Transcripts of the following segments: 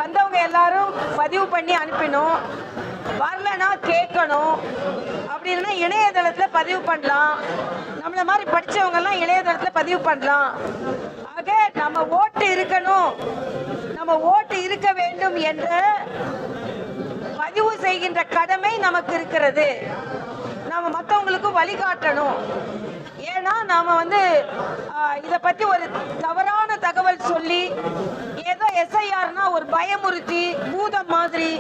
வந்தவங்க எல்லாரும் பதிவு பண்ணி அனுப்பினோம். வரலன்னா கேட்கணும். அப்படின்னா இணையதளத்தில் பதிவு பண்ணலாம். நம்மள மாதிரி படித்தவங்க எல்லாம் இணையதளத்தில் பதிவு பண்ணலாம். ஆக நம்ம ஓட்டு இருக்கணும், நம்ம ஓட்டு இருக்க வேண்டும் என்ற பதிவு செய்கின்ற கடமை நமக்கு இருக்கிறது. நம்ம மற்றவங்களுக்கு வழிகாட்டணும். ஏன்னா நாம இதை பத்தி ஒரு தவறான தகவல் சொல்லி ஏதோ எஸ்ஐஆர்னா ஒரு பயமுறுத்தி பூதம் மாதிரி,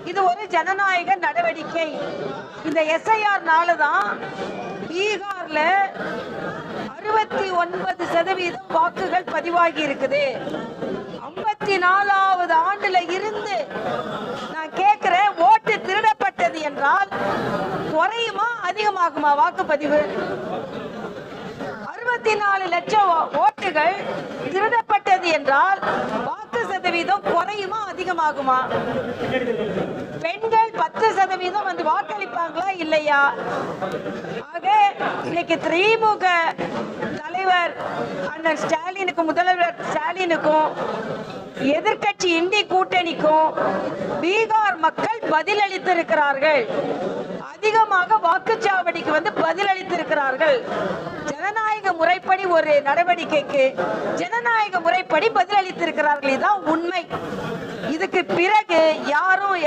இது ஒரு ஜனநாயக நடவடிக்கை. இந்த எஸ்ஐஆர்னால தான் பீகார்ல 69% வாக்குகள் பதிவாகி இருக்குது. 54வது ஆண்டுல இருந்து நான் கேட்கிறேன், ஓட்டு திருடப்பட்டது என்றால் குறையுமா அதிகமாகுமா வாக்குப்பதிவு? 64 லட்சம் ஓட்டுகள் திருடப்பட்டது என்றால் வாக்கு சதவீதம் குறையுமா அதிகமாகுமா? பெண்கள் 10% வாக்களிப்பாங்களா இல்லையா? ஆக இன்னைக்கு திமுக தலைவர் அண்ணன் ஸ்டாலினுக்கும், முதல்வர் ஸ்டாலினுக்கும், எதிர்கட்சி இந்தி கூட்டணிக்கும் பீகார் மக்கள் பதிலளித்திருக்கிறார்கள். அதிகமாக வாக்குச்சாவடிக்கு பதிலளித்திருக்கிறார்கள். ஜனநாயக முறைப்படி ஒரு நடவடிக்கைக்கு ஜனநாயக முறைப்படி பதிலளித்திருக்கிறார்கள். இதுதான் உண்மை. இதுக்கு பிறகு யாரும்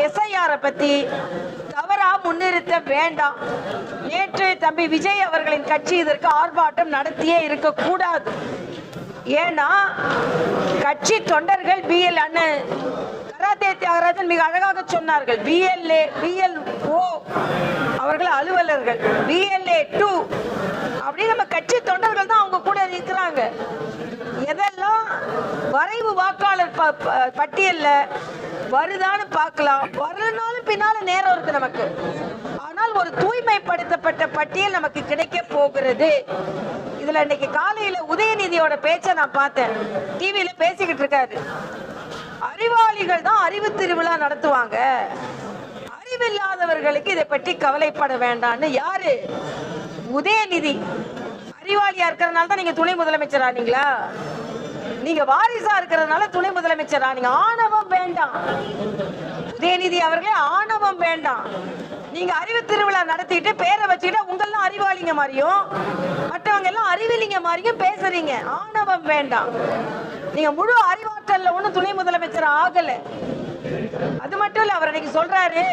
எஸ்ஐஆர் பத்தி தவறா முன்னிறுத்த வேண்டாம். நேற்று தம்பி விஜய் அவர்களின் கட்சி இதற்கு ஆர்ப்பாட்டம் நடத்தியே இருக்க கூடாது. ஏன்னா கட்சி தொண்டர்கள் பிஎல் அண்ணன் கராத்தே தியாகராஜன் மிக அழகாக சொன்னார்கள். பிஎல்ஓ அவர்கள் அலுவலர்கள், பிஎல்ஏ 2 அப்படி நம்ம கட்சி தொண்டர்கள் தான் அவங்க கூட இருக்கிறாங்க. எதெல்லாம் வரைவு வாக்காளர் பட்டியல்ல வருதான்னு பார்க்கலாம். வரலனாலும் பின்னால நேரம் இருக்கு நமக்கு. ஆனால் ஒரு தூய்மைப்படுத்தப்பட்ட பட்டியல் நமக்கு கிடைக்க போகிறது. இதுல இன்னைக்கு காலையில உதயநிதியோட பேச்சை நான் பார்த்தேன். டிவியில பேசிக்கிட்டு இருக்காரு. அறிவாளிகள் தான் அறிவு திருவிழா நடத்துவாங்க, அறிவில்லாதவர்களுக்கு இதை பற்றி கவலைப்பட வேண்டாம்னு யாரு? உதயநிதி. அறிவாளியா இருக்கிறதுனால தான் நீங்க துணை முதலமைச்சர் ஆனீங்களா? நீங்க வாரிசா இருக்கிறதுனால துணை முதலமைச்சர் ஆனீங்க. ஆணவம் வேண்டாம் உதயநிதி அவர்களே, ஆணவம் வேண்டாம். நீங்க அறிவு திருவிழா நடத்திட்டு பேரை வச்சுக்கிட்டு உங்கெல்லாம் அறிவாளிங்க மாதிரியும் மற்றவங்க எல்லாம் அறிவிலிங்க மாதிரியும் பேசுறீங்க. ஆணவம் வேண்டாம். நீங்க முழு அறிவாற்றல்ல ஒன்னும் துணை முதலமைச்சர் ஆகல. அது மட்டும் இல்ல, அவர் இன்னைக்கு சொல்றாரு,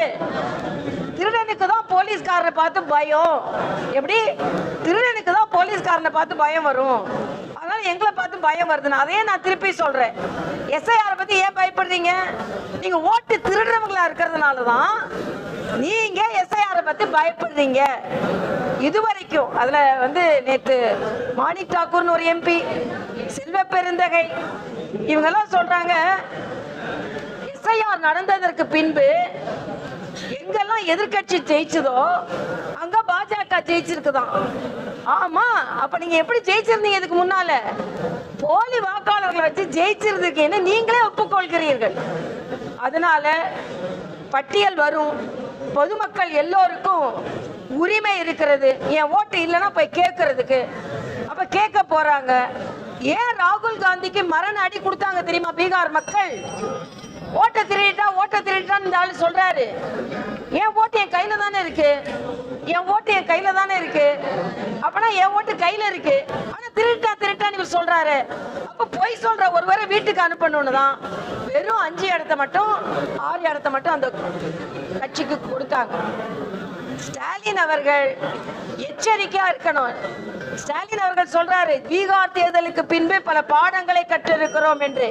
திருடனுக்கு தான் போலீஸ்காரனை பார்த்து பயம். எப்படி? திருடனுக்கு தான் போலீஸ்காரனை பார்த்து பயம் வரும், அதனால எங்களை பார்த்து பயம் வருதுன்னு. அதே நான் திருப்பி சொல்றேன். எஸ்ஐஆர் பத்தி ஏன் பயப்படுறீங்க? நீங்க ஓட்டு திருடுறவங்களா இருக்கிறதுனாலதான் நீங்க எஸ்ஐஆர் பத்தி பயப்படுறீங்க. இதுவரைக்கும் அதுல நேத்து மாணிக் தாக்கூர்னு ஒரு எம்பி, செல்வ பெருந்தகை, இவங்க எல்லாம் சொல்றாங்க, எஸ்ஐஆர் நடந்ததற்கு பின்பு எங்கெல்லாம் எதிர்கட்சி ஜெயிச்சதோ அங்க பாஜக ஜெயிச்சிருக்குதான். ஆமா, அப்ப நீங்க எப்படி ஜெயிச்சிருந்தீங்க? இதுக்கு முன்னால போலி வாக்காளர்களை வச்சு ஜெயிச்சிருந்தீங்கன்னு நீங்களே ஒப்புக்கொள்கிறீர்கள். அதனால பட்டியல் வரும். பொதுமக்கள் எல்லோருக்கும் உரிமை இருக்கிறது. என் ஓட்டு இல்லைன்னா போய் கேட்கறதுக்கு. அப்ப கேட்க போறாங்க. ஏன் ராகுல் காந்திக்கு மரண அடி கொடுத்தாங்க தெரியுமா பீகார் மக்கள்? ஓட்ட திருடிட்டான்னு இந்த ஆளு சொல்றாரு. என் ஓட்டு என் கையில தானே இருக்கு, என் ஓட்டு என் கையில தானே இருக்கு. அப்பனா என் ஓட்டு கையில இருக்கு, ஆனா திருட்டான்னு சொல்றாரு. அப்ப பொய் சொல்ற ஒருவரை வீட்டுக்கு அனுப்பணும்னு தான் வெறும் 5 இடத்த மட்டும் 6 இடத்த மட்டும் அந்த கட்சிக்கு கொடுத்தாங்க. ஸ்டாலின் அவர்கள் எச்சரிக்கையா இருக்கணும். ஸ்டாலின் அவர்கள் சொல்றாரு, பீகார் தேர்தலுக்கு பின்பு பல பாடங்களை கற்றிருக்கிறோம் என்று.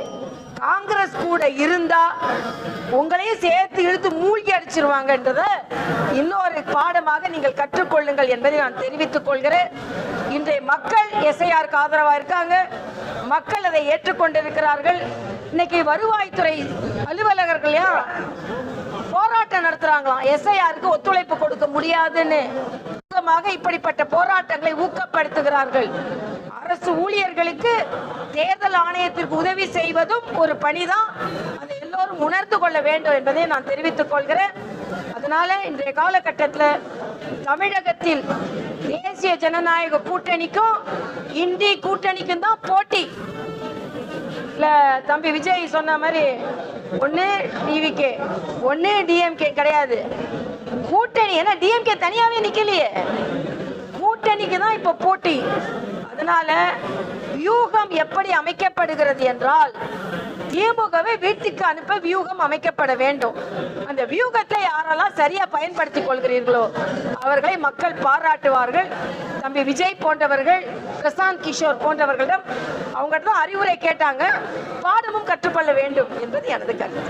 காங்கிரஸ் கூட இருந்தா உங்களையும் சேர்த்து இழுத்து மூழ்கி அடிச்சிருவாங்கன்றத இன்னொரு பாடமாக நீங்கள் கற்றுக்கொள்ளுங்கள் என்பதை நான் தெரிவித்துக் கொள்கிறேன். இன்றைய மக்கள் எஸ்ஐஆருக்கு ஆதரவா இருக்காங்க. மக்கள் அதை ஏற்றுக்கொண்டிருக்கிறார்கள். இன்னைக்கு வருவாய்த்துறை அலுவலகர்கள் போராட்டம் நடத்துறாங்களாம், எஸ்ஐஆருக்கு ஒத்துழைப்பு கொடுக்க முடியாதுன்னு. இப்படிப்பட்ட போராட்டங்களை ஊக்கப்படுத்துகிறார்கள். அரசு ஊழியர்களுக்கு தேர்தல் ஆணையத்திற்கு உதவி செய்வதும் ஒரு பணிதான். அதை எல்லோரும் உணர்ந்து கொள்ள வேண்டும் என்பதை நான் தெரிவித்துக் கொள்கிறேன். அதனால இன்றைய காலகட்டத்தில் தமிழகத்தில் தேசிய ஜனநாயக கூட்டணிக்கும் இந்தி கூட்டணிக்கும் தான் போட்டி. இல்ல தம்பி விஜய் சொன்ன மாதிரி ஒண்ணு டிவிகே ஒண்ணு டிஎம்கே கிடையாது, கூட்டணி. ஏன்னா டிஎம்கே தனியாவே நிக்கலையே, கூட்டணிக்கு தான் இப்ப போட்டி. அதனால வியூகம் எப்படி அமைக்கப்படுகிறது என்றால், திமுகவை வீட்டுக்கு அனுப்ப வியூகம் அமைக்கப்பட வேண்டும். அந்த வியூகத்தை யாரெல்லாம் சரியா பயன்படுத்திக் கொள்கிறீர்களோ அவர்களை மக்கள் பாராட்டுவார்கள். தம்பி விஜய் போன்றவர்கள், பிரசாந்த் கிஷோர் போன்றவர்களிடம் அவங்க தான் அறிவுரை கேட்டாங்க, பாடமும் கற்றுக்கொள்ள வேண்டும் என்பது எனது கருத்து.